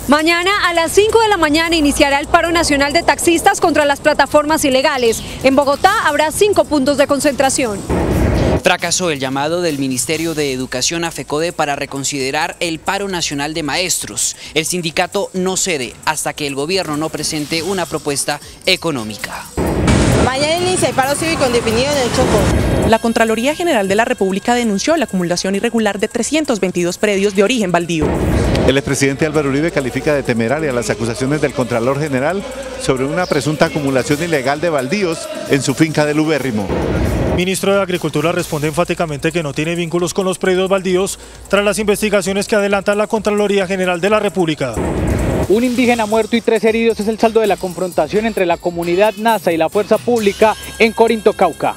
Mañana a las 5 de la mañana iniciará el paro nacional de taxistas contra las plataformas ilegales. En Bogotá habrá 5 puntos de concentración. Fracasó el llamado del Ministerio de Educación a FECODE para reconsiderar el paro nacional de maestros. El sindicato no cede hasta que el gobierno no presente una propuesta económica. Mañana inicia el paro cívico indefinido en el Chocó. La Contraloría General de la República denunció la acumulación irregular de 322 predios de origen baldío. El expresidente Álvaro Uribe califica de temeraria las acusaciones del Contralor General sobre una presunta acumulación ilegal de baldíos en su finca del Ubérrimo. El ministro de Agricultura responde enfáticamente que no tiene vínculos con los predios baldíos tras las investigaciones que adelanta la Contraloría General de la República. Un indígena muerto y 3 heridos es el saldo de la confrontación entre la comunidad NASA y la fuerza pública en Corinto, Cauca.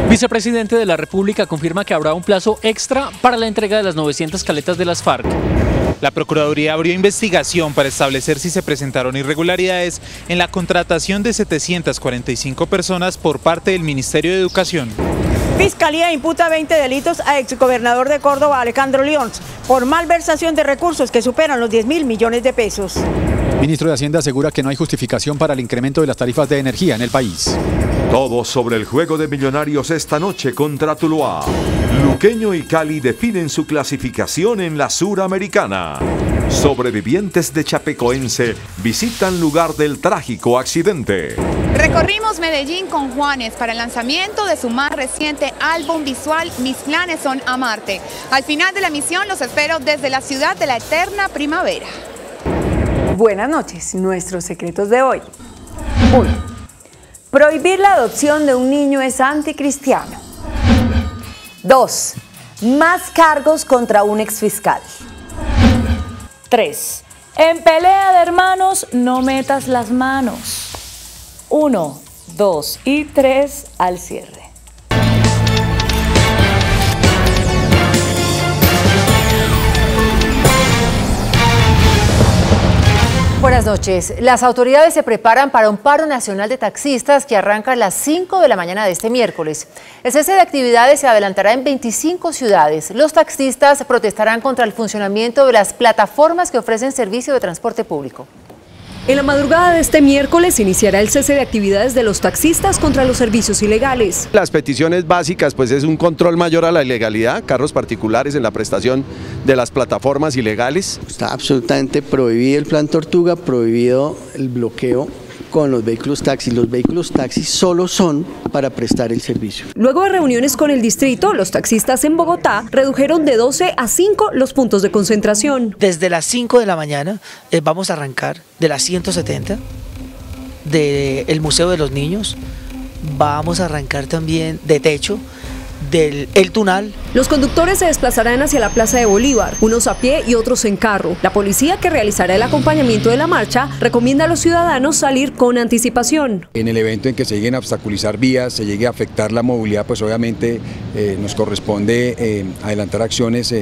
Vicepresidente de la República confirma que habrá un plazo extra para la entrega de las 900 caletas de las FARC. La Procuraduría abrió investigación para establecer si se presentaron irregularidades en la contratación de 745 personas por parte del Ministerio de Educación. Fiscalía imputa 20 delitos a exgobernador de Córdoba, Alejandro Lions, por malversación de recursos que superan los 10.000 millones de pesos. El ministro de Hacienda asegura que no hay justificación para el incremento de las tarifas de energía en el país. Todo sobre el juego de Millonarios esta noche contra Tuluá. Luqueño y Cali definen su clasificación en la Suramericana. Sobrevivientes de Chapecoense visitan lugar del trágico accidente. Recorrimos Medellín con Juanes para el lanzamiento de su más reciente álbum visual Mis planes son amarte. Al final de la misión los espero desde la ciudad de la eterna primavera. Buenas noches, nuestros secretos de hoy. 1. Prohibir la adopción de un niño es anticristiano. 2. Más cargos contra un exfiscal. 3. En pelea de hermanos no metas las manos. 1, 2 y 3 al cierre. Buenas noches. Las autoridades se preparan para un paro nacional de taxistas que arranca a las 5 de la mañana de este miércoles. El cese de actividades se adelantará en 25 ciudades. Los taxistas protestarán contra el funcionamiento de las plataformas que ofrecen servicio de transporte público. En la madrugada de este miércoles iniciará el cese de actividades de los taxistas contra los servicios ilegales. Las peticiones básicas pues es un control mayor a la ilegalidad, carros particulares en la prestación de las plataformas ilegales. Está absolutamente prohibido el plan Tortuga, prohibido el bloqueo con los vehículos taxis. Los vehículos taxis solo son para prestar el servicio. Luego de reuniones con el distrito, los taxistas en Bogotá redujeron de 12 a 5 los puntos de concentración. Desde las 5 de la mañana vamos a arrancar de las 170 del Museo de los Niños, vamos a arrancar también de Techo, del El Tunal. Los conductores se desplazarán hacia la Plaza de Bolívar, unos a pie y otros en carro. La policía, que realizará el acompañamiento de la marcha, recomienda a los ciudadanos salir con anticipación. En el evento en que se lleguen a obstaculizar vías, se llegue a afectar la movilidad, pues obviamente nos corresponde adelantar acciones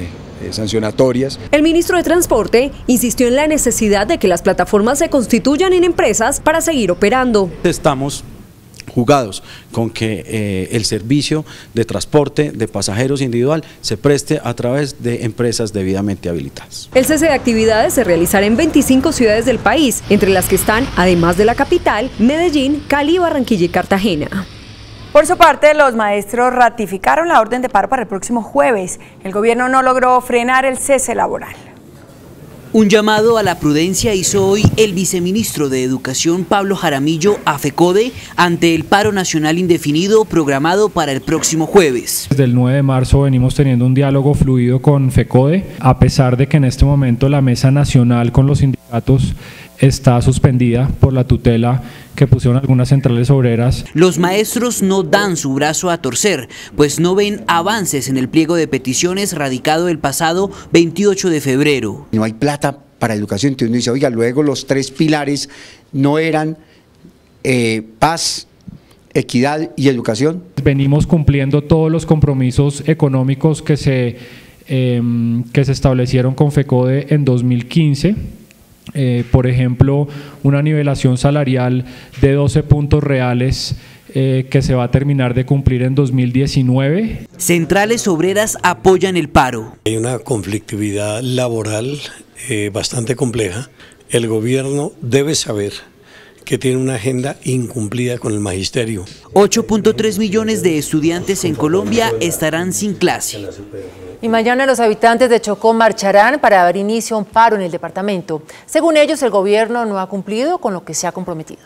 sancionatorias. El ministro de Transporte insistió en la necesidad de que las plataformas se constituyan en empresas para seguir operando. Estamos jugados con que el servicio de transporte de pasajeros individual se preste a través de empresas debidamente habilitadas. El cese de actividades se realizará en 25 ciudades del país, entre las que están, además de la capital, Medellín, Cali, Barranquilla y Cartagena. Por su parte, los maestros ratificaron la orden de paro para el próximo jueves. El gobierno no logró frenar el cese laboral. Un llamado a la prudencia hizo hoy el viceministro de Educación Pablo Jaramillo a FECODE ante el paro nacional indefinido programado para el próximo jueves. Desde el 9 de marzo venimos teniendo un diálogo fluido con FECODE, a pesar de que en este momento la mesa nacional con los sindicatos está suspendida por la tutela que pusieron algunas centrales obreras. Los maestros no dan su brazo a torcer, pues no ven avances en el pliego de peticiones radicado el pasado 28 de febrero. No hay plata para educación, entonces uno dice, oiga, luego los 3 pilares no eran paz, equidad y educación. Venimos cumpliendo todos los compromisos económicos que se establecieron con FECODE en 2015. Por ejemplo, una nivelación salarial de 12 puntos reales que se va a terminar de cumplir en 2019. Centrales obreras apoyan el paro. Hay una conflictividad laboral bastante compleja. El gobierno debe saber que tiene una agenda incumplida con el magisterio. 8.3 millones de estudiantes en Colombia estarán sin clase. Y mañana los habitantes de Chocó marcharán para dar inicio a un paro en el departamento. Según ellos, el gobierno no ha cumplido con lo que se ha comprometido.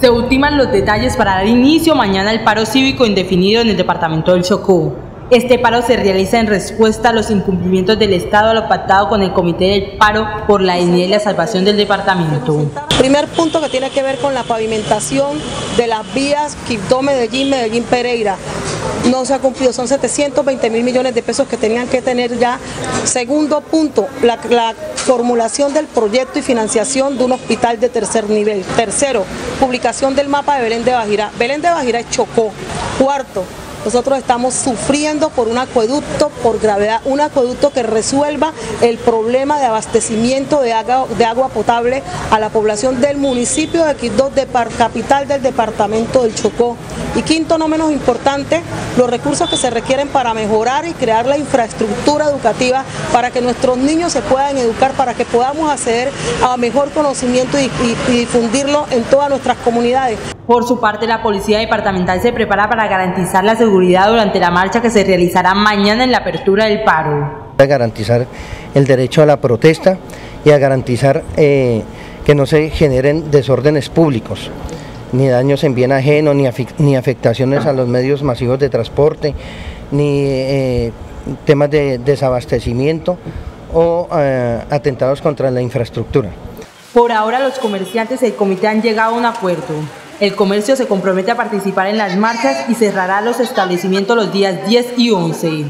Se ultiman los detalles para dar inicio mañana al paro cívico indefinido en el departamento del Chocó. Este paro se realiza en respuesta a los incumplimientos del Estado a lo pactado con el Comité del Paro por la Dignidad y la Salvación del departamento. Primer punto que tiene que ver con la pavimentación de las vías Quibdó-Medellín, Medellín-Pereira. No se ha cumplido, son 720.000 millones de pesos que tenían que tener ya. Segundo punto, la formulación del proyecto y financiación de un hospital de tercer nivel. Tercero, publicación del mapa de Belén de Bajirá. Belén de Bajirá es Chocó. Cuarto, nosotros estamos sufriendo por un acueducto, por gravedad, un acueducto que resuelva el problema de abastecimiento de agua potable a la población del municipio de Quibdó, capital del departamento del Chocó. Y quinto, no menos importante, los recursos que se requieren para mejorar y crear la infraestructura educativa para que nuestros niños se puedan educar, para que podamos acceder a mejor conocimiento y difundirlo en todas nuestras comunidades. Por su parte, la Policía Departamental se prepara para garantizar la seguridad durante la marcha que se realizará mañana en la apertura del paro. A garantizar el derecho a la protesta y a garantizar que no se generen desórdenes públicos, ni daños en bien ajeno, ni afectaciones a los medios masivos de transporte, ni temas de desabastecimiento o atentados contra la infraestructura. Por ahora los comerciantes y el comité han llegado a un acuerdo. El comercio se compromete a participar en las marchas y cerrará los establecimientos los días 10 y 11.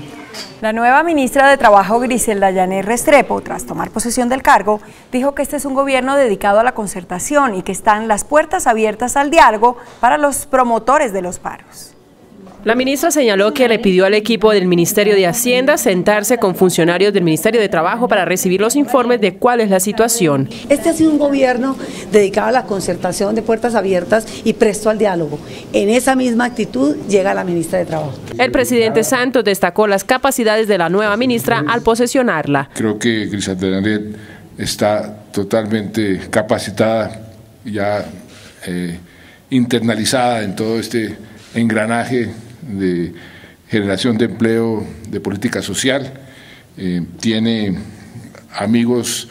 La nueva ministra de Trabajo, Griselda Llaner Restrepo, tras tomar posesión del cargo, dijo que este es un gobierno dedicado a la concertación y que están las puertas abiertas al diálogo para los promotores de los paros. La ministra señaló que le pidió al equipo del Ministerio de Hacienda sentarse con funcionarios del Ministerio de Trabajo para recibir los informes de cuál es la situación. Este ha sido un gobierno dedicado a la concertación, de puertas abiertas y presto al diálogo. En esa misma actitud llega la ministra de Trabajo. El presidente Santos destacó las capacidades de la nueva ministra al posesionarla. Creo que Griselda Llaner está totalmente capacitada, ya internalizada en todo este engranaje de generación de empleo, de política social, tiene amigos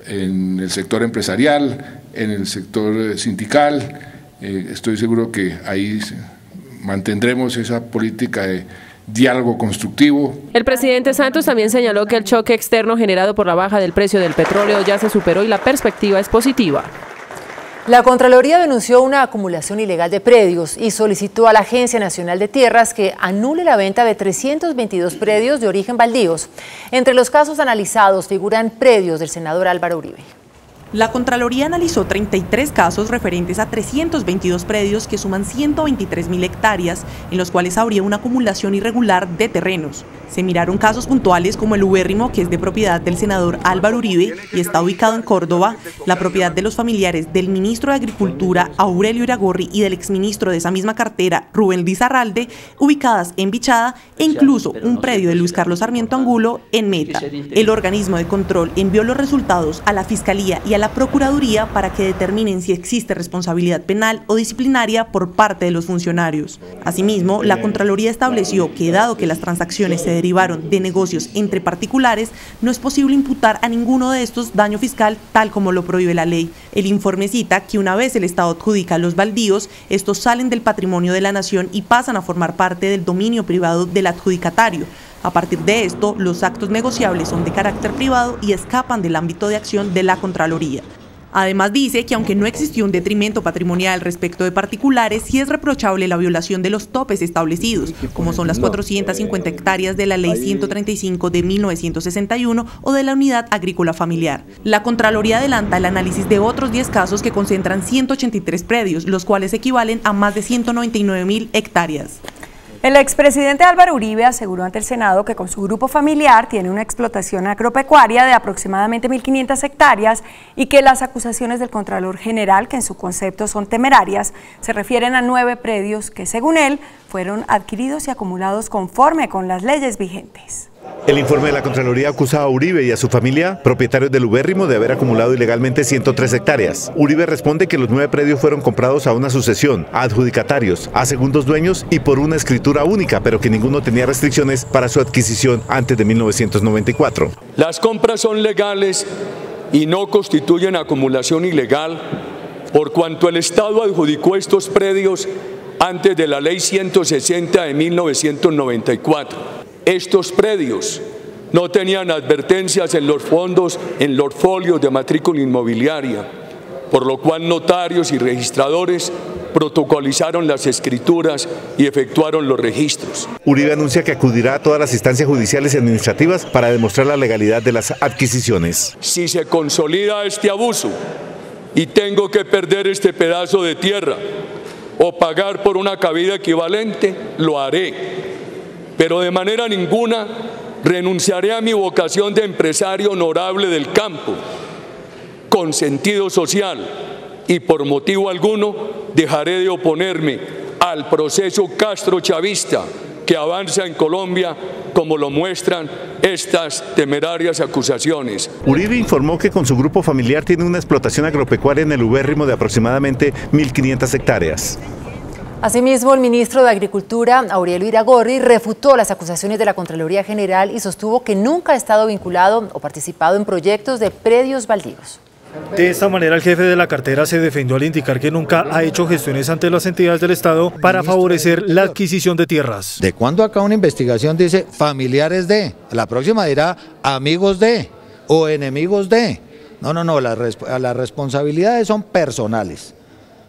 en el sector empresarial, en el sector sindical, estoy seguro que ahí mantendremos esa política de diálogo constructivo. El presidente Santos también señaló que el choque externo generado por la baja del precio del petróleo ya se superó y la perspectiva es positiva. La Contraloría denunció una acumulación ilegal de predios y solicitó a la Agencia Nacional de Tierras que anule la venta de 322 predios de origen baldíos. Entre los casos analizados figuran predios del senador Álvaro Uribe. La Contraloría analizó 33 casos referentes a 322 predios que suman 123.000 hectáreas, en los cuales habría una acumulación irregular de terrenos. Se miraron casos puntuales como el ubérrimo, que es de propiedad del senador Álvaro Uribe y está ubicado en Córdoba, la propiedad de los familiares del ministro de Agricultura, Aurelio Iragorri, y del exministro de esa misma cartera, Rubén Lizarralde, ubicadas en Bichada, e incluso un predio de Luis Carlos Sarmiento Angulo en Meta. El organismo de control envió los resultados a la Fiscalía y a la Procuraduría para que determinen si existe responsabilidad penal o disciplinaria por parte de los funcionarios. Asimismo, la Contraloría estableció que, dado que las transacciones se derivaron de negocios entre particulares, no es posible imputar a ninguno de estos daño fiscal tal como lo prohíbe la ley. El informe cita que una vez el Estado adjudica los baldíos, estos salen del patrimonio de la nación y pasan a formar parte del dominio privado del adjudicatario. A partir de esto, los actos negociables son de carácter privado y escapan del ámbito de acción de la Contraloría. Además dice que aunque no existió un detrimento patrimonial respecto de particulares, sí es reprochable la violación de los topes establecidos, como son las 450 hectáreas de la Ley 135 de 1961 o de la Unidad Agrícola Familiar. La Contraloría adelanta el análisis de otros 10 casos que concentran 183 predios, los cuales equivalen a más de 199.000 hectáreas. El expresidente Álvaro Uribe aseguró ante el Senado que con su grupo familiar tiene una explotación agropecuaria de aproximadamente 1.500 hectáreas y que las acusaciones del Contralor General, que en su concepto son temerarias, se refieren a 9 predios que, según él, fueron adquiridos y acumulados conforme con las leyes vigentes. El informe de la Contraloría acusa a Uribe y a su familia, propietarios del ubérrimo, de haber acumulado ilegalmente 103 hectáreas. Uribe responde que los 9 predios fueron comprados a una sucesión, a adjudicatarios, a segundos dueños y por una escritura única, pero que ninguno tenía restricciones para su adquisición antes de 1994. Las compras son legales y no constituyen acumulación ilegal, por cuanto el Estado adjudicó estos predios antes de la Ley 160 de 1994. Estos predios no tenían advertencias en los fondos, en los folios de matrícula inmobiliaria, por lo cual notarios y registradores protocolizaron las escrituras y efectuaron los registros. Uribe anuncia que acudirá a todas las instancias judiciales y administrativas para demostrar la legalidad de las adquisiciones. Si se consolida este abuso y tengo que perder este pedazo de tierra o pagar por una cabida equivalente, lo haré. Pero de manera ninguna renunciaré a mi vocación de empresario honorable del campo, con sentido social, y por motivo alguno dejaré de oponerme al proceso castrochavista que avanza en Colombia, como lo muestran estas temerarias acusaciones. Uribe informó que con su grupo familiar tiene una explotación agropecuaria en el ubérrimo de aproximadamente 1.500 hectáreas. Asimismo, el ministro de Agricultura, Aurelio Iragorri, refutó las acusaciones de la Contraloría General y sostuvo que nunca ha estado vinculado o participado en proyectos de predios baldíos. De esta manera, el jefe de la cartera se defendió al indicar que nunca ha hecho gestiones ante las entidades del Estado para favorecer la adquisición de tierras. ¿De cuándo acá una investigación dice familiares de? La próxima dirá amigos de o enemigos de. No, las responsabilidades son personales.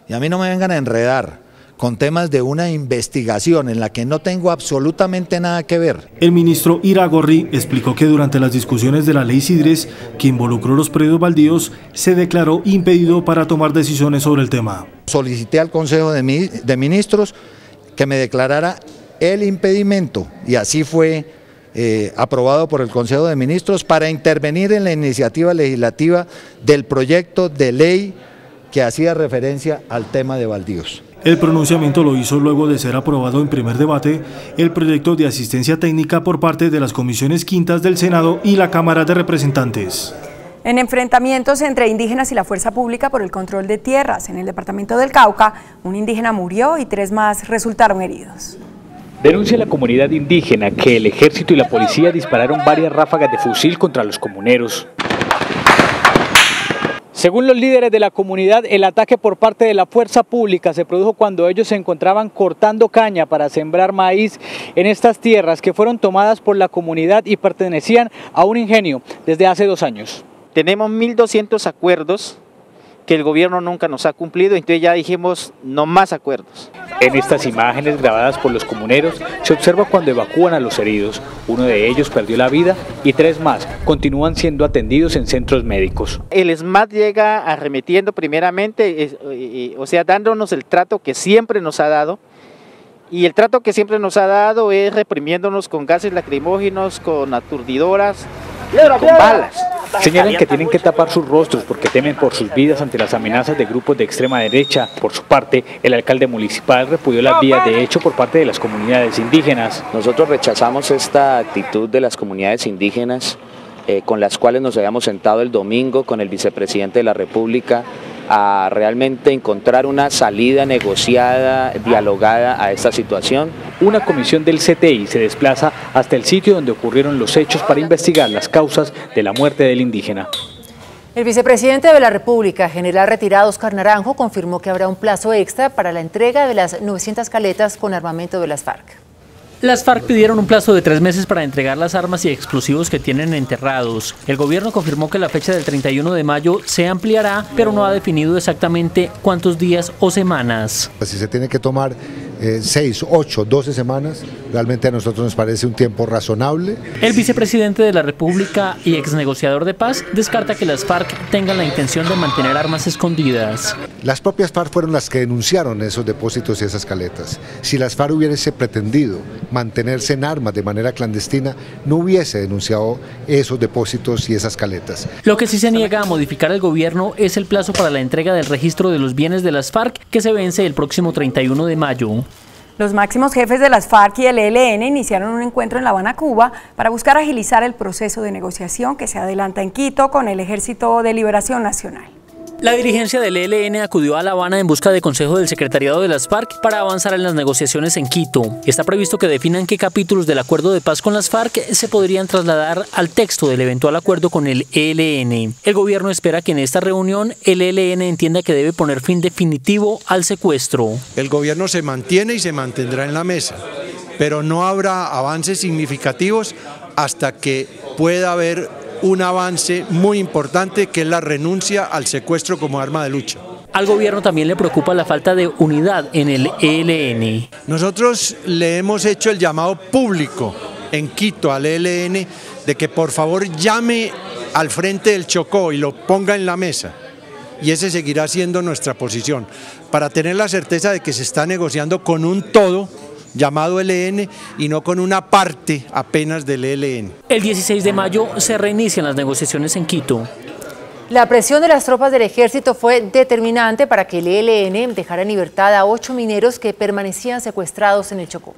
Y a mí no me vengan a enredar con temas de una investigación en la que no tengo absolutamente nada que ver. El ministro Iragorri explicó que durante las discusiones de la ley Sidres, que involucró los predios baldíos, se declaró impedido para tomar decisiones sobre el tema. Solicité al Consejo de Ministros que me declarara el impedimento y así fue aprobado por el Consejo de Ministros para intervenir en la iniciativa legislativa del proyecto de ley que hacía referencia al tema de baldíos. El pronunciamiento lo hizo luego de ser aprobado en primer debate el proyecto de asistencia técnica por parte de las comisiones quintas del Senado y la Cámara de Representantes. En enfrentamientos entre indígenas y la fuerza pública por el control de tierras en el departamento del Cauca, un indígena murió y 3 más resultaron heridos. Denuncia la comunidad indígena que el ejército y la policía dispararon varias ráfagas de fusil contra los comuneros. Según los líderes de la comunidad, el ataque por parte de la fuerza pública se produjo cuando ellos se encontraban cortando caña para sembrar maíz en estas tierras que fueron tomadas por la comunidad y pertenecían a un ingenio desde hace 2 años. Tenemos 1.200 acuerdos que el gobierno nunca nos ha cumplido, entonces ya dijimos no más acuerdos. En estas imágenes grabadas por los comuneros se observa cuando evacúan a los heridos. Uno de ellos perdió la vida y 3 más continúan siendo atendidos en centros médicos. El SMAT llega arremetiendo primeramente, o sea, dándonos el trato que siempre nos ha dado. Y el trato que siempre nos ha dado es reprimiéndonos con gases lacrimógenos, con aturdidoras, con balas. Señalan que tienen que tapar sus rostros porque temen por sus vidas ante las amenazas de grupos de extrema derecha. Por su parte, el alcalde municipal repudió las vías de hecho por parte de las comunidades indígenas. Nosotros rechazamos esta actitud de las comunidades indígenas con las cuales nos habíamos sentado el domingo con el vicepresidente de la República a realmente encontrar una salida negociada, dialogada a esta situación. Una comisión del CTI se desplaza hasta el sitio donde ocurrieron los hechos para investigar las causas de la muerte del indígena. El vicepresidente de la República, general retirado Oscar Naranjo, confirmó que habrá un plazo extra para la entrega de las 900 caletas con armamento de las FARC. Las FARC pidieron un plazo de 3 meses para entregar las armas y explosivos que tienen enterrados. El gobierno confirmó que la fecha del 31 de mayo se ampliará, pero no ha definido exactamente cuántos días o semanas. Si se tiene que tomar 6, 8, 12 semanas, realmente a nosotros nos parece un tiempo razonable. El vicepresidente de la República y exnegociador de paz descarta que las FARC tengan la intención de mantener armas escondidas. Las propias FARC fueron las que denunciaron esos depósitos y esas caletas. Si las FARC hubiese pretendido mantenerse en armas de manera clandestina, no hubiese denunciado esos depósitos y esas caletas. Lo que sí se niega a modificar el gobierno es el plazo para la entrega del registro de los bienes de las FARC, que se vence el próximo 31 de mayo. Los máximos jefes de las FARC y el ELN iniciaron un encuentro en La Habana, Cuba, para buscar agilizar el proceso de negociación que se adelanta en Quito con el Ejército de Liberación Nacional. La dirigencia del ELN acudió a La Habana en busca de consejo del secretariado de las FARC para avanzar en las negociaciones en Quito. Está previsto que definan qué capítulos del acuerdo de paz con las FARC se podrían trasladar al texto del eventual acuerdo con el ELN. El gobierno espera que en esta reunión el ELN entienda que debe poner fin definitivo al secuestro. El gobierno se mantiene y se mantendrá en la mesa, pero no habrá avances significativos hasta que pueda haber un avance muy importante, que es la renuncia al secuestro como arma de lucha. Al gobierno también le preocupa la falta de unidad en el ELN. Nosotros le hemos hecho el llamado público en Quito al ELN de que por favor llame al frente del Chocó y lo ponga en la mesa. Y ese seguirá siendo nuestra posición, para tener la certeza de que se está negociando con un todo llamado ELN y no con una parte apenas del ELN. El 16 de mayo se reinician las negociaciones en Quito. La presión de las tropas del ejército fue determinante para que el ELN dejara en libertad a 8 mineros que permanecían secuestrados en el Chocó.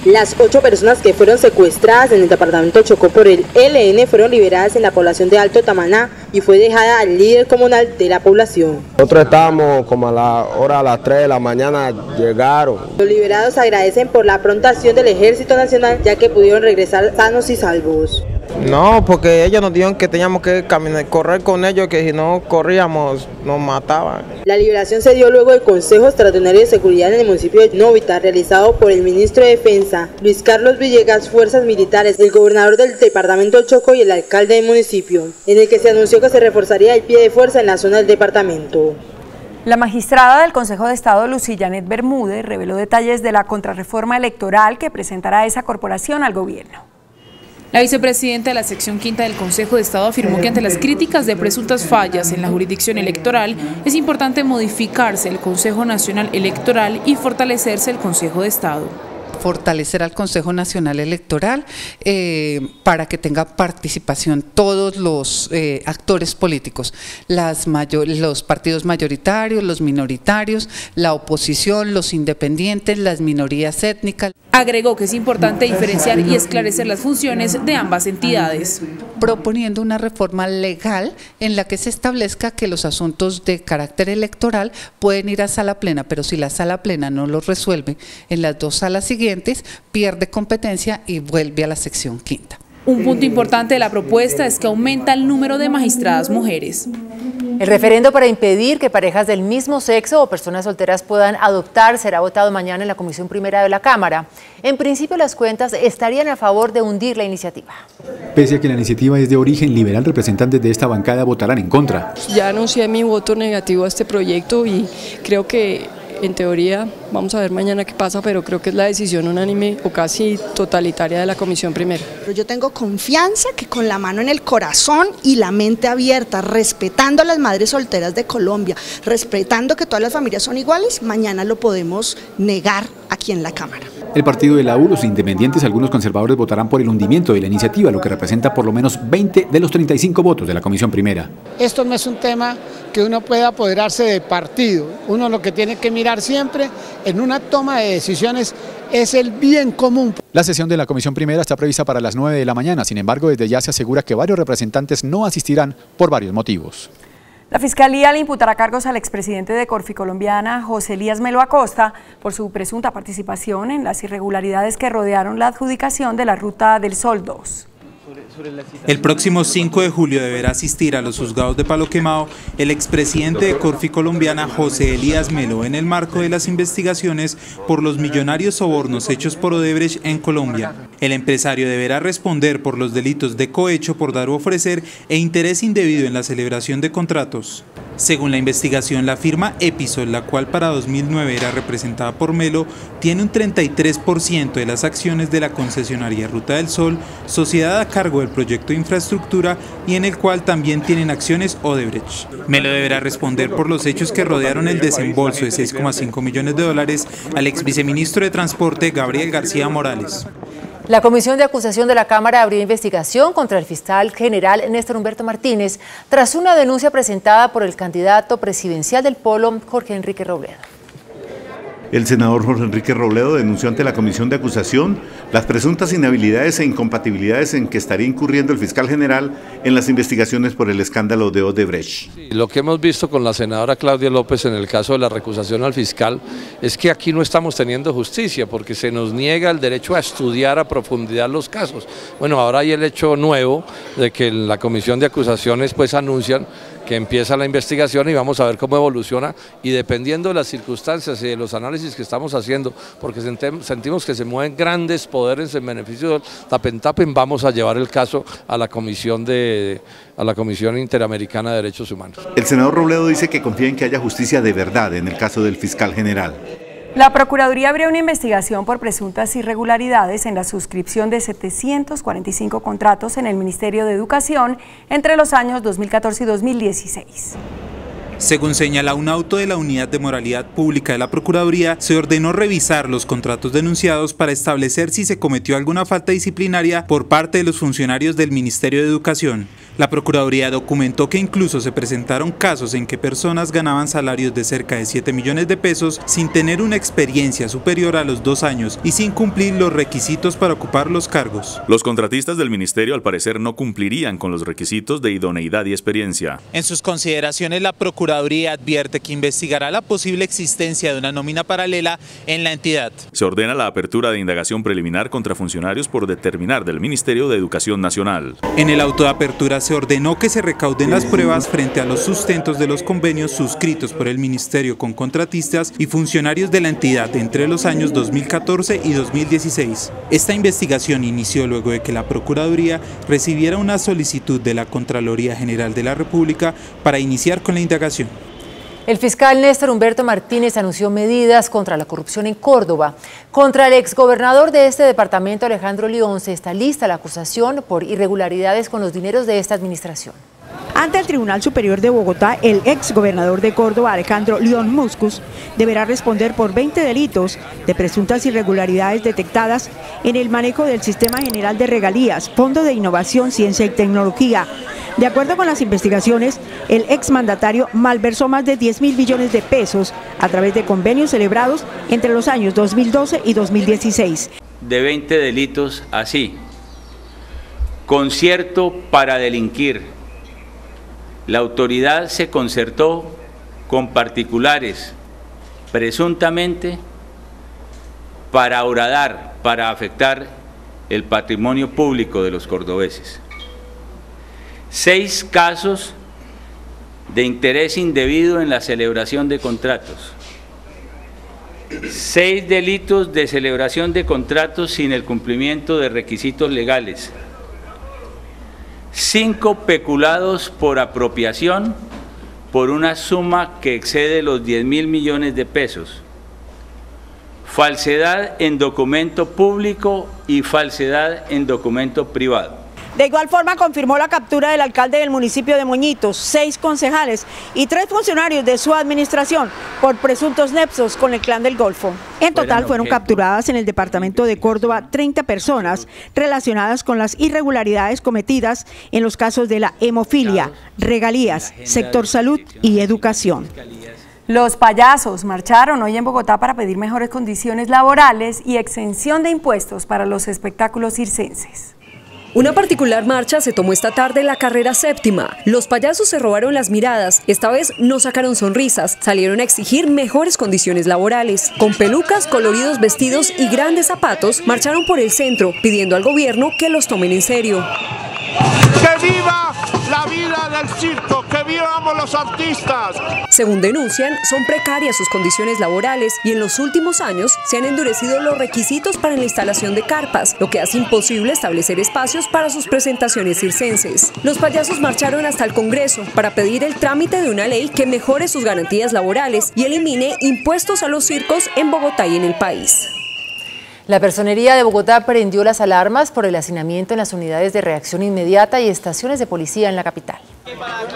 Las 8 personas que fueron secuestradas en el departamento Chocó por el ELN fueron liberadas en la población de Alto Tamaná y fue dejada al líder comunal de la población. Nosotros estábamos como a las 3 de la mañana, llegaron. Los liberados agradecen por la pronta acción del Ejército Nacional, ya que pudieron regresar sanos y salvos. No, porque ellos nos dijeron que teníamos que correr con ellos, que si no corríamos nos mataban. La liberación se dio luego del Consejo Extraordinario de Seguridad en el municipio de Novita, realizado por el ministro de Defensa, Luis Carlos Villegas, Fuerzas Militares, el gobernador del departamento del Chocó y el alcalde del municipio, en el que se anunció que se reforzaría el pie de fuerza en la zona del departamento. La magistrada del Consejo de Estado, Lucillanet Bermúdez, reveló detalles de la contrarreforma electoral que presentará esa corporación al gobierno. La vicepresidenta de la sección quinta del Consejo de Estado afirmó que ante las críticas de presuntas fallas en la jurisdicción electoral es importante modificarse el Consejo Nacional Electoral y fortalecerse el Consejo de Estado. Fortalecer al Consejo Nacional Electoral para que tenga participación todos los actores políticos, los partidos mayoritarios, los minoritarios, la oposición, los independientes, las minorías étnicas. Agregó que es importante diferenciar y esclarecer las funciones de ambas entidades. Proponiendo una reforma legal en la que se establezca que los asuntos de carácter electoral pueden ir a sala plena, pero si la sala plena no los resuelve en las 2 salas siguientes, pierde competencia y vuelve a la sección quinta. Un punto importante de la propuesta es que aumenta el número de magistradas mujeres. El referendo para impedir que parejas del mismo sexo o personas solteras puedan adoptar será votado mañana en la Comisión Primera de la Cámara. En principio, las cuentas estarían a favor de hundir la iniciativa. Pese a que la iniciativa es de origen liberal, representantes de esta bancada votarán en contra. Ya anuncié mi voto negativo a este proyecto y creo que en teoría, vamos a ver mañana qué pasa, pero creo que es la decisión unánime o casi totalitaria de la Comisión Primera. Yo tengo confianza que con la mano en el corazón y la mente abierta, respetando a las madres solteras de Colombia, respetando que todas las familias son iguales, mañana lo podemos negar aquí en la Cámara. El partido de la U, los independientes, algunos conservadores votarán por el hundimiento de la iniciativa, lo que representa por lo menos 20 de los 35 votos de la Comisión Primera. Esto no es un tema que uno pueda apoderarse de partido. Uno lo que tiene que mirar siempre en una toma de decisiones es el bien común. La sesión de la Comisión Primera está prevista para las 9 de la mañana, sin embargo, desde ya se asegura que varios representantes no asistirán por varios motivos. La Fiscalía le imputará cargos al expresidente de Corficolombiana, José Elías Melo Acosta, por su presunta participación en las irregularidades que rodearon la adjudicación de la Ruta del Sol 2. El próximo 5 de julio deberá asistir a los juzgados de Palo Quemado el expresidente de Corficolombiana, José Elías Melo, en el marco de las investigaciones por los millonarios sobornos hechos por Odebrecht en Colombia. El empresario deberá responder por los delitos de cohecho por dar o ofrecer e interés indebido en la celebración de contratos. Según la investigación, la firma Episol, la cual para 2009 era representada por Melo, tiene un 33% de las acciones de la concesionaria Ruta del Sol, sociedad a cargo del proyecto de infraestructura y en el cual también tienen acciones Odebrecht. Melo deberá responder por los hechos que rodearon el desembolso de $6,5 millones al ex viceministro de Transporte Gabriel García Morales. La Comisión de Acusación de la Cámara abrió investigación contra el fiscal general Néstor Humberto Martínez tras una denuncia presentada por el candidato presidencial del Polo, Jorge Enrique Robledo. El senador Jorge Enrique Robledo denunció ante la Comisión de Acusación las presuntas inhabilidades e incompatibilidades en que estaría incurriendo el fiscal general en las investigaciones por el escándalo de Odebrecht. Sí, lo que hemos visto con la senadora Claudia López en el caso de la recusación al fiscal es que aquí no estamos teniendo justicia porque se nos niega el derecho a estudiar a profundidad los casos. Bueno, ahora hay el hecho nuevo de que en la Comisión de Acusaciones pues anuncian que empieza la investigación y vamos a ver cómo evoluciona y dependiendo de las circunstancias y de los análisis que estamos haciendo, porque sentimos que se mueven grandes poderes en beneficio del Tapen, vamos a llevar el caso a la Comisión Interamericana de Derechos Humanos. El senador Robledo dice que confía en que haya justicia de verdad en el caso del fiscal general. La Procuraduría abrió una investigación por presuntas irregularidades en la suscripción de 745 contratos en el Ministerio de Educación entre los años 2014 y 2016. Según señala un auto de la Unidad de Moralidad Pública de la Procuraduría, se ordenó revisar los contratos denunciados para establecer si se cometió alguna falta disciplinaria por parte de los funcionarios del Ministerio de Educación. La Procuraduría documentó que incluso se presentaron casos en que personas ganaban salarios de cerca de 7 millones de pesos sin tener una experiencia superior a los 2 años y sin cumplir los requisitos para ocupar los cargos. Los contratistas del ministerio al parecer no cumplirían con los requisitos de idoneidad y experiencia. En sus consideraciones, la Procuraduría advierte que investigará la posible existencia de una nómina paralela en la entidad. Se ordena la apertura de indagación preliminar contra funcionarios por determinar del Ministerio de Educación Nacional. En el auto de apertura se ordenó que se recauden las pruebas frente a los sustentos de los convenios suscritos por el Ministerio con contratistas y funcionarios de la entidad entre los años 2014 y 2016. Esta investigación inició luego de que la Procuraduría recibiera una solicitud de la Contraloría General de la República para iniciar con la indagación. El fiscal Néstor Humberto Martínez anunció medidas contra la corrupción en Córdoba. Contra el exgobernador de este departamento, Alejandro Leonce, está lista la acusación por irregularidades con los dineros de esta administración. Ante el Tribunal Superior de Bogotá, el exgobernador de Córdoba, Alejandro León Muscus, deberá responder por 20 delitos de presuntas irregularidades detectadas en el manejo del Sistema General de Regalías, Fondo de Innovación, Ciencia y Tecnología. De acuerdo con las investigaciones, el exmandatario malversó más de 10.000 millones de pesos a través de convenios celebrados entre los años 2012 y 2016. De 20 delitos así: concierto para delinquir. La autoridad se concertó con particulares, presuntamente para horadar, para afectar el patrimonio público de los cordobeses. 6 casos de interés indebido en la celebración de contratos. 6 delitos de celebración de contratos sin el cumplimiento de requisitos legales. 5 peculados por apropiación por una suma que excede los 10.000 millones de pesos. Falsedad en documento público y falsedad en documento privado. De igual forma, confirmó la captura del alcalde del municipio de Moñitos, 6 concejales y 3 funcionarios de su administración por presuntos nexos con el Clan del Golfo. En total fueron capturadas en el departamento de Córdoba 30 personas relacionadas con las irregularidades cometidas en los casos de la hemofilia, regalías, sector salud y educación. Los payasos marcharon hoy en Bogotá para pedir mejores condiciones laborales y exención de impuestos para los espectáculos circenses. Una particular marcha se tomó esta tarde en la carrera 7ª. Los payasos se robaron las miradas. Esta vez no sacaron sonrisas. Salieron a exigir mejores condiciones laborales. Con pelucas, coloridos vestidos y grandes zapatos, marcharon por el centro, pidiendo al gobierno que los tomen en serio. ¡Que viva la vida del circo, que vivamos los artistas. Según denuncian, son precarias sus condiciones laborales y en los últimos años se han endurecido los requisitos para la instalación de carpas, lo que hace imposible establecer espacios para sus presentaciones circenses. Los payasos marcharon hasta el Congreso para pedir el trámite de una ley que mejore sus garantías laborales y elimine impuestos a los circos en Bogotá y en el país. La Personería de Bogotá prendió las alarmas por el hacinamiento en las unidades de reacción inmediata y estaciones de policía en la capital.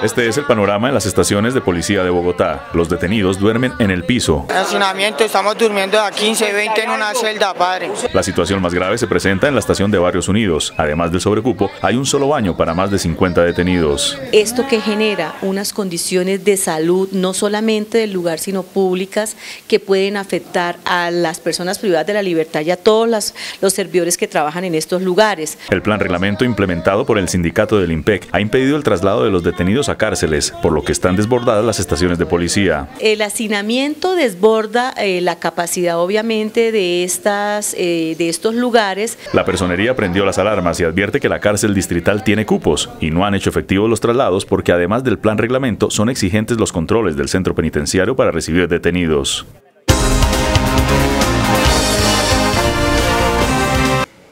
Este es el panorama en las estaciones de policía de Bogotá. Los detenidos duermen en el piso. Hacinamiento, estamos durmiendo a 15, 20 en una celda, padre. La situación más grave se presenta en la estación de Barrios Unidos. Además del sobrecupo, hay un solo baño para más de 50 detenidos. Esto que genera unas condiciones de salud, no solamente del lugar, sino públicas, que pueden afectar a las personas privadas de la libertad y a todos los servidores que trabajan en estos lugares. El plan reglamento implementado por el sindicato del IMPEC ha impedido el traslado de los detenidos a cárceles, por lo que están desbordadas las estaciones de policía. El hacinamiento desborda la capacidad, obviamente, de estos lugares. La Personería prendió las alarmas y advierte que la cárcel distrital tiene cupos y no han hecho efectivos los traslados porque además del plan reglamento son exigentes los controles del centro penitenciario para recibir detenidos.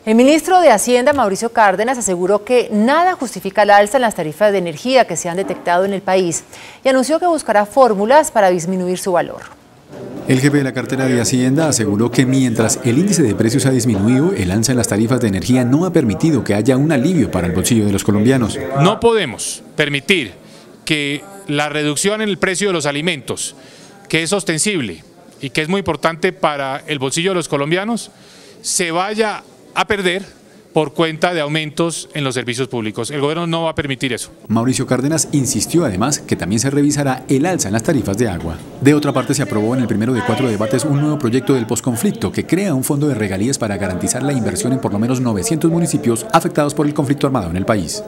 El ministro de Hacienda, Mauricio Cárdenas, aseguró que nada justifica el alza en las tarifas de energía que se han detectado en el país y anunció que buscará fórmulas para disminuir su valor. El jefe de la cartera de Hacienda aseguró que mientras el índice de precios ha disminuido, el alza en las tarifas de energía no ha permitido que haya un alivio para el bolsillo de los colombianos. No podemos permitir que la reducción en el precio de los alimentos, que es ostensible y que es muy importante para el bolsillo de los colombianos, se vaya a perder por cuenta de aumentos en los servicios públicos. El gobierno no va a permitir eso. Mauricio Cárdenas insistió además que también se revisará el alza en las tarifas de agua. De otra parte, se aprobó en el primero de 4 debates un nuevo proyecto del posconflicto que crea un fondo de regalías para garantizar la inversión en por lo menos 900 municipios afectados por el conflicto armado en el país.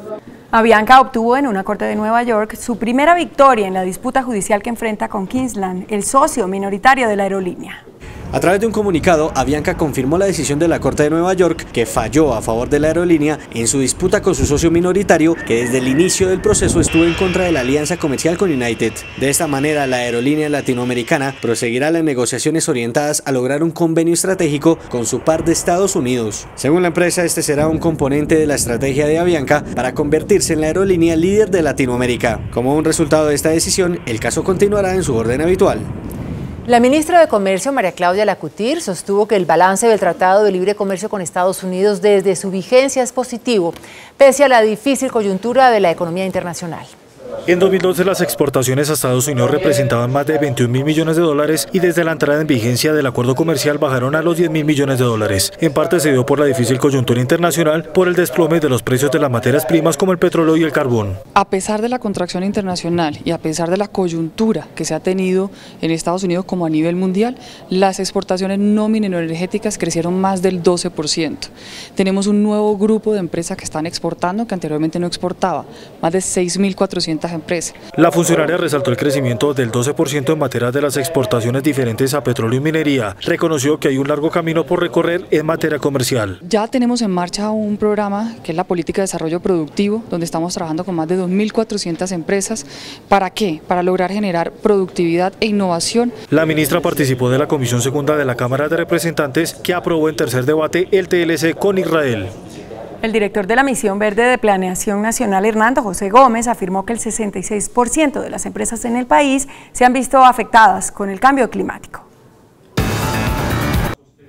Avianca obtuvo en una corte de Nueva York su primera victoria en la disputa judicial que enfrenta con Kingsland, el socio minoritario de la aerolínea. A través de un comunicado, Avianca confirmó la decisión de la Corte de Nueva York que falló a favor de la aerolínea en su disputa con su socio minoritario que desde el inicio del proceso estuvo en contra de la alianza comercial con United. De esta manera, la aerolínea latinoamericana proseguirá las negociaciones orientadas a lograr un convenio estratégico con su par de Estados Unidos. Según la empresa, este será un componente de la estrategia de Avianca para convertirse en la aerolínea líder de Latinoamérica. Como un resultado de esta decisión, el caso continuará en su orden habitual. La ministra de Comercio, María Claudia Lacutir, sostuvo que el balance del Tratado de Libre Comercio con Estados Unidos desde su vigencia es positivo, pese a la difícil coyuntura de la economía internacional. En 2012 las exportaciones a Estados Unidos representaban más de 21.000 millones de dólares y desde la entrada en vigencia del acuerdo comercial bajaron a los 10.000 millones de dólares. En parte se dio por la difícil coyuntura internacional por el desplome de los precios de las materias primas como el petróleo y el carbón. A pesar de la contracción internacional y a pesar de la coyuntura que se ha tenido en Estados Unidos como a nivel mundial, las exportaciones no mineroenergéticas crecieron más del 12%. Tenemos un nuevo grupo de empresas que están exportando que anteriormente no exportaba, más de 6.400 empresas. La funcionaria resaltó el crecimiento del 12% en materia de las exportaciones diferentes a petróleo y minería. Reconoció que hay un largo camino por recorrer en materia comercial. Ya tenemos en marcha un programa que es la Política de Desarrollo Productivo, donde estamos trabajando con más de 2.400 empresas. ¿Para qué? Para lograr generar productividad e innovación. La ministra participó de la Comisión Segunda de la Cámara de Representantes que aprobó en tercer debate el TLC con Israel. El director de la Misión Verde de Planeación Nacional, Hernando José Gómez, afirmó que el 66% de las empresas en el país se han visto afectadas con el cambio climático.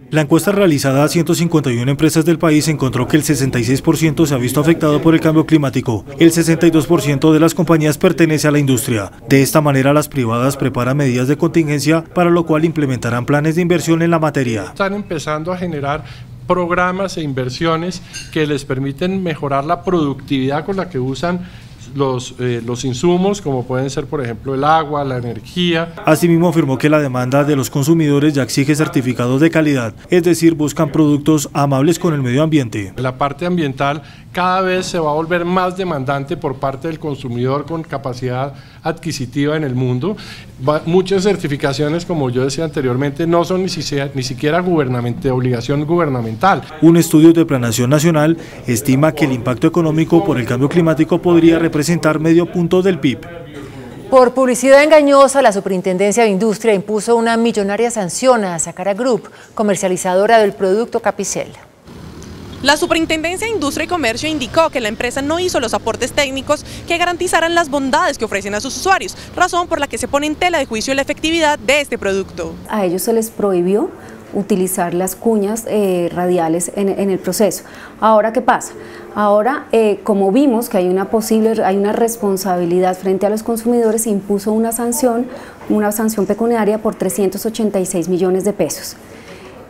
La encuesta realizada a 151 empresas del país encontró que el 66% se ha visto afectado por el cambio climático. El 62% de las compañías pertenece a la industria. De esta manera, las privadas preparan medidas de contingencia, para lo cual implementarán planes de inversión en la materia. Están empezando a generar programas e inversiones que les permiten mejorar la productividad con la que usan los insumos, como pueden ser, por ejemplo, el agua, la energía. Asimismo, afirmó que la demanda de los consumidores ya exige certificados de calidad, es decir, buscan productos amables con el medio ambiente. La parte ambiental cada vez se va a volver más demandante por parte del consumidor con capacidad adquisitiva en el mundo. Muchas certificaciones, como yo decía anteriormente, no son ni siquiera obligación gubernamental. Un estudio de Planeación Nacional estima que el impacto económico por el cambio climático podría representar representar medio punto del PIB. Por publicidad engañosa, la Superintendencia de Industria impuso una millonaria sanción a Sacara Group, comercializadora del producto Capicel. La Superintendencia de Industria y Comercio indicó que la empresa no hizo los aportes técnicos que garantizaran las bondades que ofrecen a sus usuarios, razón por la que se pone en tela de juicio la efectividad de este producto. A ellos se les prohibió utilizar las cuñas radiales en el proceso. Ahora, ¿qué pasa? Ahora, como vimos que hay una responsabilidad frente a los consumidores, se impuso una sanción pecuniaria por 386 millones de pesos.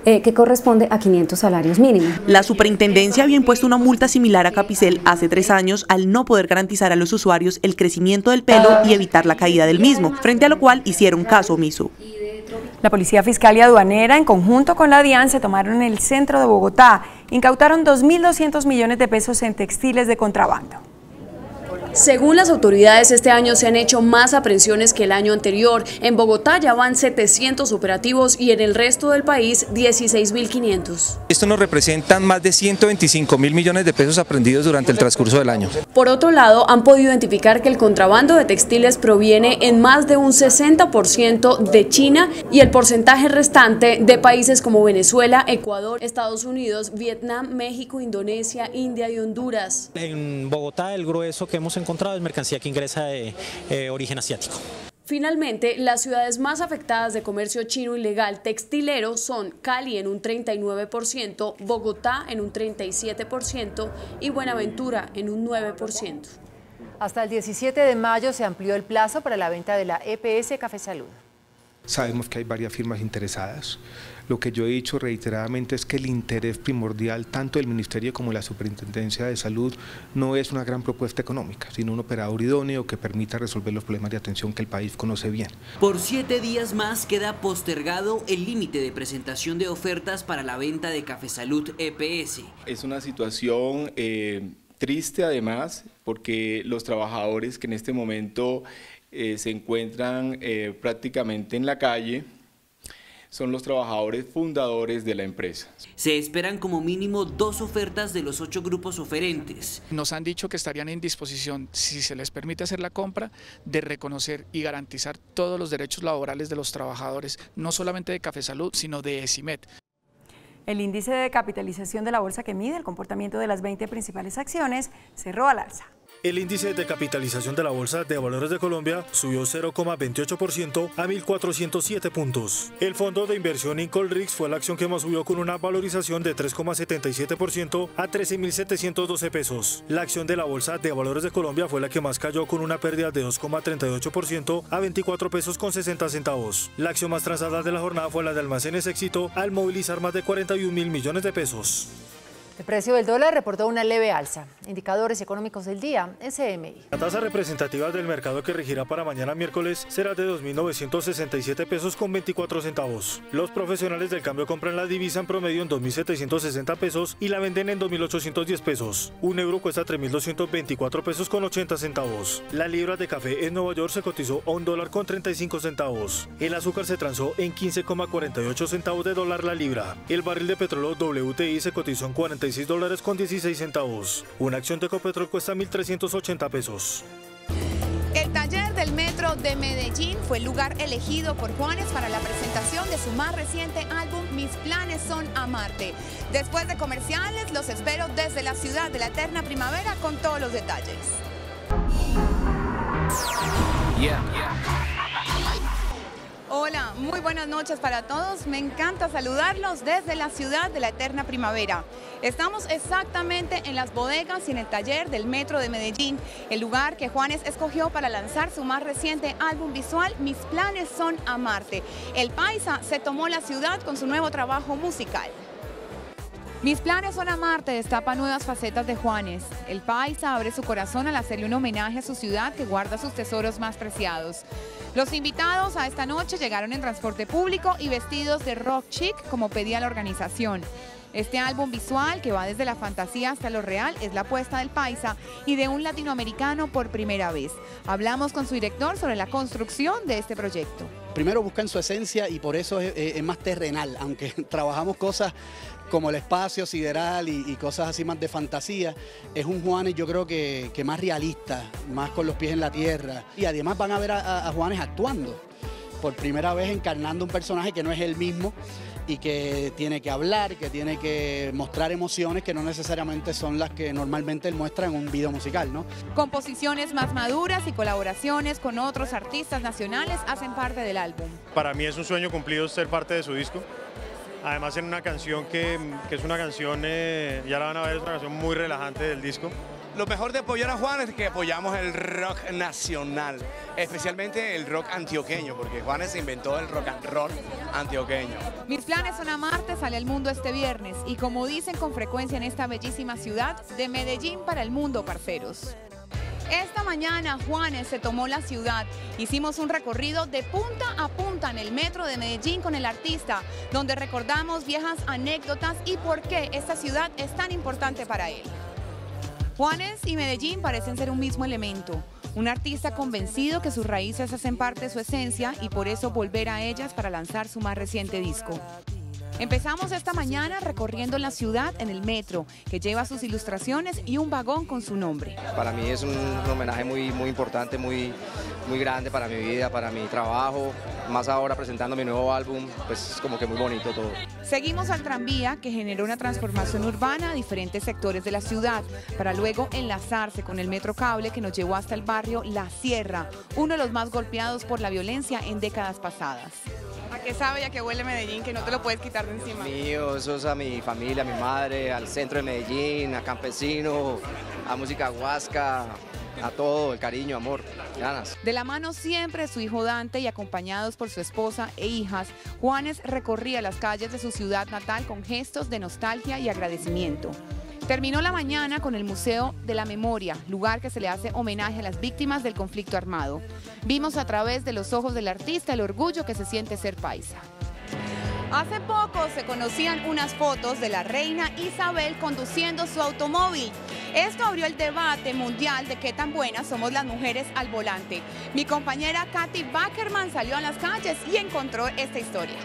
Que corresponde a 500 salarios mínimos. La superintendencia había impuesto una multa similar a Capicel hace 3 años al no poder garantizar a los usuarios el crecimiento del pelo y evitar la caída del mismo, frente a lo cual hicieron caso omiso. La Policía Fiscal y Aduanera, en conjunto con la DIAN, se tomaron en el centro de Bogotá. Incautaron 2.200 millones de pesos en textiles de contrabando. Según las autoridades, este año se han hecho más aprehensiones que el año anterior. En Bogotá ya van 700 operativos y en el resto del país 16.500. Esto nos representa más de 125.000 millones de pesos aprendidos durante el transcurso del año. Por otro lado, han podido identificar que el contrabando de textiles proviene en más de un 60% de China y el porcentaje restante de países como Venezuela, Ecuador, Estados Unidos, Vietnam, México, Indonesia, India y Honduras. En Bogotá el grueso que hemos encontrado es mercancía que ingresa de origen asiático. Finalmente, las ciudades más afectadas de comercio chino ilegal textilero son Cali en un 39%, Bogotá en un 37% y Buenaventura en un 9%. Hasta el 17 de mayo se amplió el plazo para la venta de la EPS Café Salud. Sabemos que hay varias firmas interesadas. Lo que yo he dicho reiteradamente es que el interés primordial tanto del Ministerio como de la Superintendencia de Salud no es una gran propuesta económica, sino un operador idóneo que permita resolver los problemas de atención que el país conoce bien. Por 7 días más queda postergado el límite de presentación de ofertas para la venta de Café Salud EPS. Es una situación triste además, porque los trabajadores que en este momento se encuentran prácticamente en la calle son los trabajadores fundadores de la empresa. Se esperan como mínimo 2 ofertas de los 8 grupos oferentes. Nos han dicho que estarían en disposición, si se les permite hacer la compra, de reconocer y garantizar todos los derechos laborales de los trabajadores, no solamente de Café Salud, sino de ESIMED. El índice de capitalización de la bolsa que mide el comportamiento de las 20 principales acciones cerró al alza. El índice de capitalización de la Bolsa de Valores de Colombia subió 0,28% a 1.407 puntos. El fondo de inversión Incolrix fue la acción que más subió con una valorización de 3,77% a 13.712 pesos. La acción de la Bolsa de Valores de Colombia fue la que más cayó con una pérdida de 2,38% a 24 pesos con 60 centavos. La acción más transada de la jornada fue la de Almacenes Éxito al movilizar más de 41.000 millones de pesos. El precio del dólar reportó una leve alza. Indicadores económicos del día en CMI. La tasa representativa del mercado que regirá para mañana miércoles será de 2.967 pesos con 24 centavos. Los profesionales del cambio compran la divisa en promedio en 2.760 pesos y la venden en 2.810 pesos. Un euro cuesta 3.224 pesos con 80 centavos. La libra de café en Nueva York se cotizó a $1 con 35 centavos. El azúcar se transó en 15,48 centavos de dólar la libra. El barril de petróleo WTI se cotizó en $46 con 16 centavos. Una acción de Ecopetrol cuesta 1.380 pesos. El taller del Metro de Medellín fue el lugar elegido por Juanes para la presentación de su más reciente álbum Mis planes son amarte. Después de comerciales, los espero desde la ciudad de la eterna primavera con todos los detalles. Hola, muy buenas noches para todos. Me encanta saludarlos desde la ciudad de la eterna primavera. Estamos exactamente en las bodegas y en el taller del Metro de Medellín, el lugar que Juanes escogió para lanzar su más reciente álbum visual, Mis planes son amarte. El paisa se tomó la ciudad con su nuevo trabajo musical. Mis planes son amarte destapa nuevas facetas de Juanes. El paisa abre su corazón al hacerle un homenaje a su ciudad que guarda sus tesoros más preciados. Los invitados a esta noche llegaron en transporte público y vestidos de rock chic como pedía la organización. Este álbum visual, que va desde la fantasía hasta lo real, es la apuesta del paisa y de un latinoamericano por primera vez. Hablamos con su director sobre la construcción de este proyecto. Primero buscan su esencia y por eso es más terrenal, aunque trabajamos cosas como el espacio sideral y cosas así más de fantasía. Es un Juanes, yo creo que más realista, más con los pies en la tierra. Y además van a ver a Juanes actuando, por primera vez encarnando un personaje que no es él mismo y que tiene que hablar, que tiene que mostrar emociones que no necesariamente son las que normalmente él muestra en un video musical, ¿no? Composiciones más maduras y colaboraciones con otros artistas nacionales hacen parte del álbum. Para mí es un sueño cumplido ser parte de su disco. Además en una canción que es una canción, ya la van a ver, es una canción muy relajante del disco. Lo mejor de apoyar a Juanes es que apoyamos el rock nacional, especialmente el rock antioqueño, porque Juanes inventó el rock and roll antioqueño. Mis planes son amarte sale al mundo este viernes y como dicen con frecuencia en esta bellísima ciudad, de Medellín para el mundo, parceros. Esta mañana Juanes se tomó la ciudad. Hicimos un recorrido de punta a punta en el metro de Medellín con el artista, donde recordamos viejas anécdotas y por qué esta ciudad es tan importante para él. Juanes y Medellín parecen ser un mismo elemento. Un artista convencido que sus raíces hacen parte de su esencia y por eso volver a ellas para lanzar su más reciente disco. Empezamos esta mañana recorriendo la ciudad en el metro, que lleva sus ilustraciones y un vagón con su nombre. Para mí es un homenaje muy importante, muy grande para mi vida, para mi trabajo, más ahora presentando mi nuevo álbum, pues es como que muy bonito todo. Seguimos al tranvía, que generó una transformación urbana a diferentes sectores de la ciudad, para luego enlazarse con el metro cable que nos llevó hasta el barrio La Sierra, uno de los más golpeados por la violencia en décadas pasadas. ¿A qué sabe y a qué huele Medellín, que no te lo puedes quitar de encima? Mío, eso es a mi familia, a mi madre, al centro de Medellín, a campesino, a música huasca, a todo, el cariño, amor, ganas. De la mano siempre de su hijo Dante y acompañados por su esposa e hijas, Juanes recorría las calles de su ciudad natal con gestos de nostalgia y agradecimiento. Terminó la mañana con el Museo de la Memoria, lugar que se le hace homenaje a las víctimas del conflicto armado. Vimos a través de los ojos del artista el orgullo que se siente ser paisa. Hace poco se conocían unas fotos de la reina Isabel conduciendo su automóvil. Esto abrió el debate mundial de qué tan buenas somos las mujeres al volante. Mi compañera Katy Backerman salió a las calles y encontró esta historia.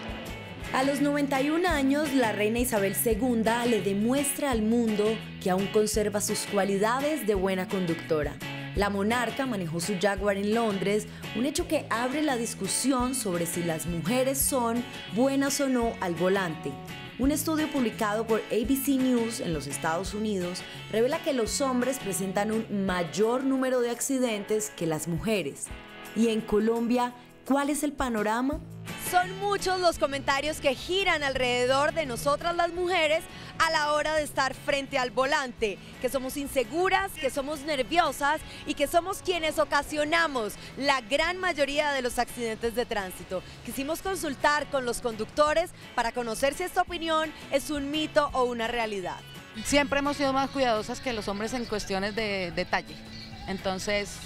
A los 91 años, la reina Isabel II le demuestra al mundo que aún conserva sus cualidades de buena conductora. La monarca manejó su Jaguar en Londres, un hecho que abre la discusión sobre si las mujeres son buenas o no al volante. Un estudio publicado por ABC News en los Estados Unidos revela que los hombres presentan un mayor número de accidentes que las mujeres. Y en Colombia, ¿cuál es el panorama? Son muchos los comentarios que giran alrededor de nosotras las mujeres a la hora de estar frente al volante, que somos inseguras, que somos nerviosas y que somos quienes ocasionamos la gran mayoría de los accidentes de tránsito. Quisimos consultar con los conductores para conocer si esta opinión es un mito o una realidad. Siempre hemos sido más cuidadosas que los hombres en cuestiones de detalle, entonces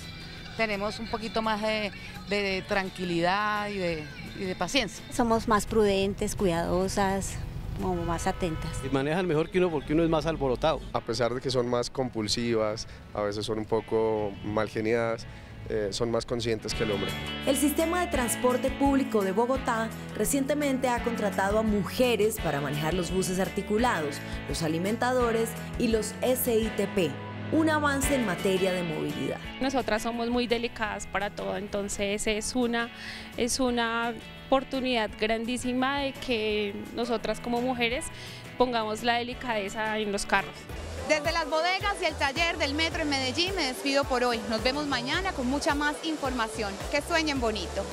tenemos un poquito más de tranquilidad y de paciencia. Somos más prudentes, cuidadosas, como más atentas. Manejan mejor que uno porque uno es más alborotado. A pesar de que son más compulsivas, a veces son un poco mal geniadas, son más conscientes que el hombre. El sistema de transporte público de Bogotá recientemente ha contratado a mujeres para manejar los buses articulados, los alimentadores y los SITP. Un avance en materia de movilidad. Nosotras somos muy delicadas para todo, entonces es una oportunidad grandísima de que nosotras como mujeres pongamos la delicadeza en los carros. Desde las bodegas y el taller del metro en Medellín me despido por hoy. Nos vemos mañana con mucha más información. Que sueñen bonito.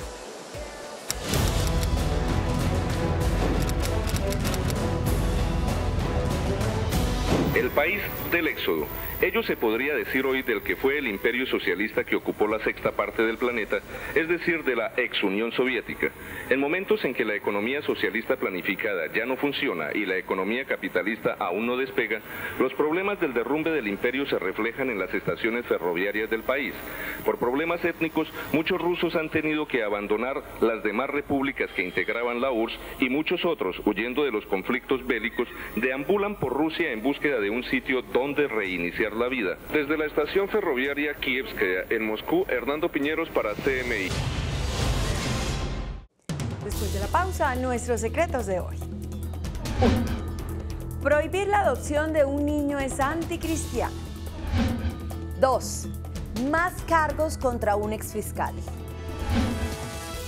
El país del éxodo. Ello se podría decir hoy del que fue el imperio socialista que ocupó la sexta parte del planeta, es decir, de la ex Unión Soviética. En momentos en que la economía socialista planificada ya no funciona y la economía capitalista aún no despega, los problemas del derrumbe del imperio se reflejan en las estaciones ferroviarias del país. Por problemas étnicos, muchos rusos han tenido que abandonar las demás repúblicas que integraban la URSS y muchos otros, huyendo de los conflictos bélicos, deambulan por Rusia en búsqueda de un sitio donde reiniciar la vida. Desde la estación ferroviaria Kievskaya en Moscú, Hernando Piñeros para CMI. Después de la pausa, nuestros secretos de hoy. Prohibir la adopción de un niño es anticristiano. 2. Más cargos contra un exfiscal.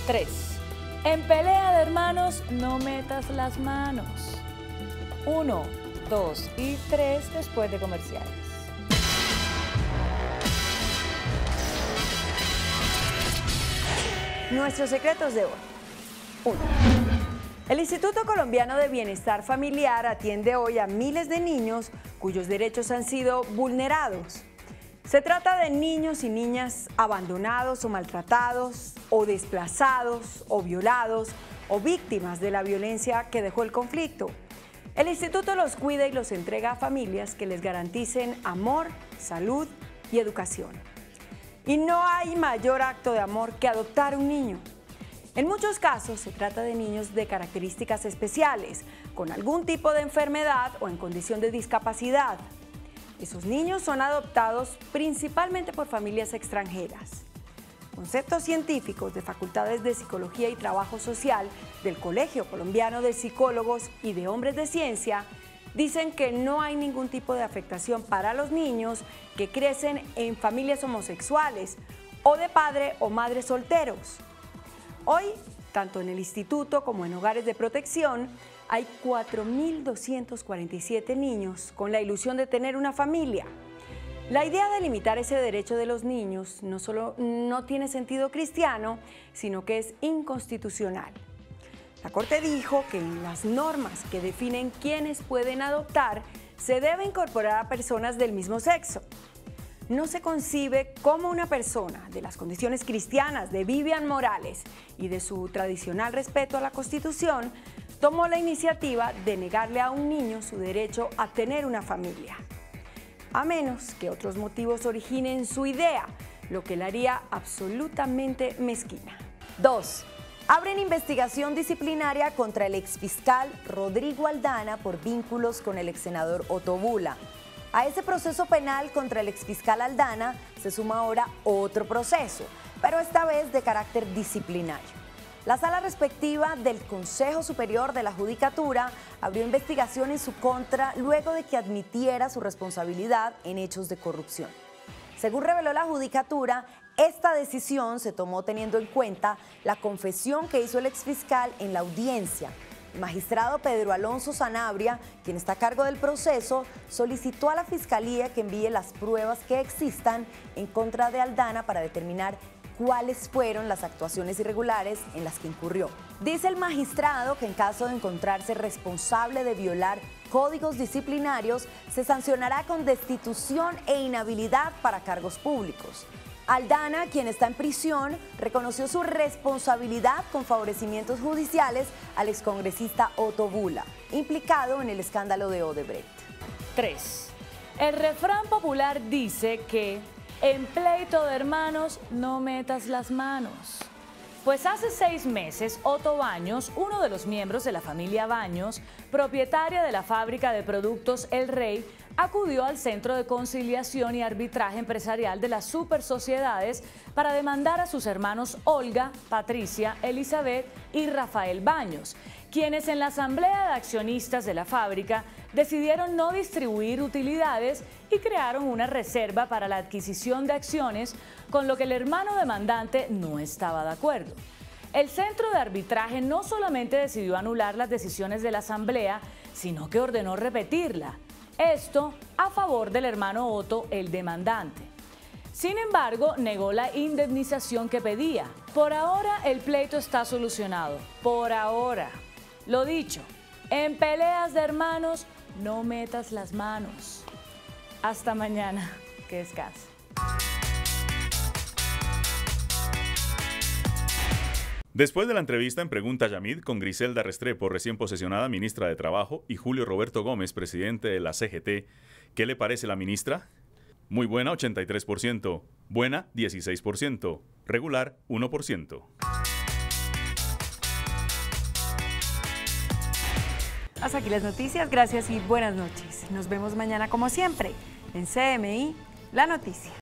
3. En pelea de hermanos no metas las manos. 1, 2 y 3 después de comerciales. Nuestros secretos de hoy. 1. El Instituto Colombiano de Bienestar Familiar atiende hoy a miles de niños cuyos derechos han sido vulnerados. Se trata de niños y niñas abandonados o maltratados, o desplazados, o violados, o víctimas de la violencia que dejó el conflicto. El instituto los cuida y los entrega a familias que les garanticen amor, salud y educación. Y no hay mayor acto de amor que adoptar un niño. En muchos casos se trata de niños de características especiales, con algún tipo de enfermedad o en condición de discapacidad. Esos niños son adoptados principalmente por familias extranjeras. Conceptos científicos de facultades de Psicología y Trabajo Social del Colegio Colombiano de Psicólogos y de Hombres de Ciencia dicen que no hay ningún tipo de afectación para los niños que crecen en familias homosexuales o de padre o madre solteros. Hoy, tanto en el instituto como en hogares de protección, hay 4.247 niños con la ilusión de tener una familia. La idea de limitar ese derecho de los niños no solo no tiene sentido cristiano, sino que es inconstitucional. La Corte dijo que en las normas que definen quiénes pueden adoptar se debe incorporar a personas del mismo sexo. No se concibe cómo una persona de las condiciones cristianas de Vivian Morales y de su tradicional respeto a la Constitución tomó la iniciativa de negarle a un niño su derecho a tener una familia. A menos que otros motivos originen su idea, lo que la haría absolutamente mezquina. 2. Abren investigación disciplinaria contra el exfiscal Rodrigo Aldana por vínculos con el exsenador Otto Bula. A ese proceso penal contra el exfiscal Aldana se suma ahora otro proceso, pero esta vez de carácter disciplinario. La sala respectiva del Consejo Superior de la Judicatura abrió investigación en su contra luego de que admitiera su responsabilidad en hechos de corrupción. Según reveló la Judicatura, esta decisión se tomó teniendo en cuenta la confesión que hizo el exfiscal en la audiencia. El magistrado Pedro Alonso Sanabria, quien está a cargo del proceso, solicitó a la Fiscalía que envíe las pruebas que existan en contra de Aldana para determinar cuáles fueron las actuaciones irregulares en las que incurrió. Dice el magistrado que en caso de encontrarse responsable de violar códigos disciplinarios, se sancionará con destitución e inhabilidad para cargos públicos. Aldana, quien está en prisión, reconoció su responsabilidad con favorecimientos judiciales al excongresista Otto Bula, implicado en el escándalo de Odebrecht. 3. El refrán popular dice que en pleito de hermanos no metas las manos. Pues hace 6 meses, Otto Baños, uno de los miembros de la familia Baños, propietaria de la fábrica de productos El Rey, acudió al Centro de Conciliación y Arbitraje Empresarial de las Supersociedades para demandar a sus hermanos Olga, Patricia, Elizabeth y Rafael Baños, quienes en la asamblea de accionistas de la fábrica decidieron no distribuir utilidades y crearon una reserva para la adquisición de acciones, con lo que el hermano demandante no estaba de acuerdo. El centro de arbitraje no solamente decidió anular las decisiones de la asamblea, sino que ordenó repetirla. Esto a favor del hermano Otto, el demandante. Sin embargo, negó la indemnización que pedía. Por ahora, el pleito está solucionado. Por ahora. Lo dicho, en peleas de hermanos, no metas las manos. Hasta mañana. Que descanse. Después de la entrevista en Pregunta Yamid con Griselda Restrepo, recién posesionada ministra de Trabajo, y Julio Roberto Gómez, presidente de la CGT, ¿qué le parece la ministra? Muy buena, 83%. Buena, 16%. Regular, 1%. Hasta aquí las noticias. Gracias y buenas noches. Nos vemos mañana como siempre en CMI, La Noticia.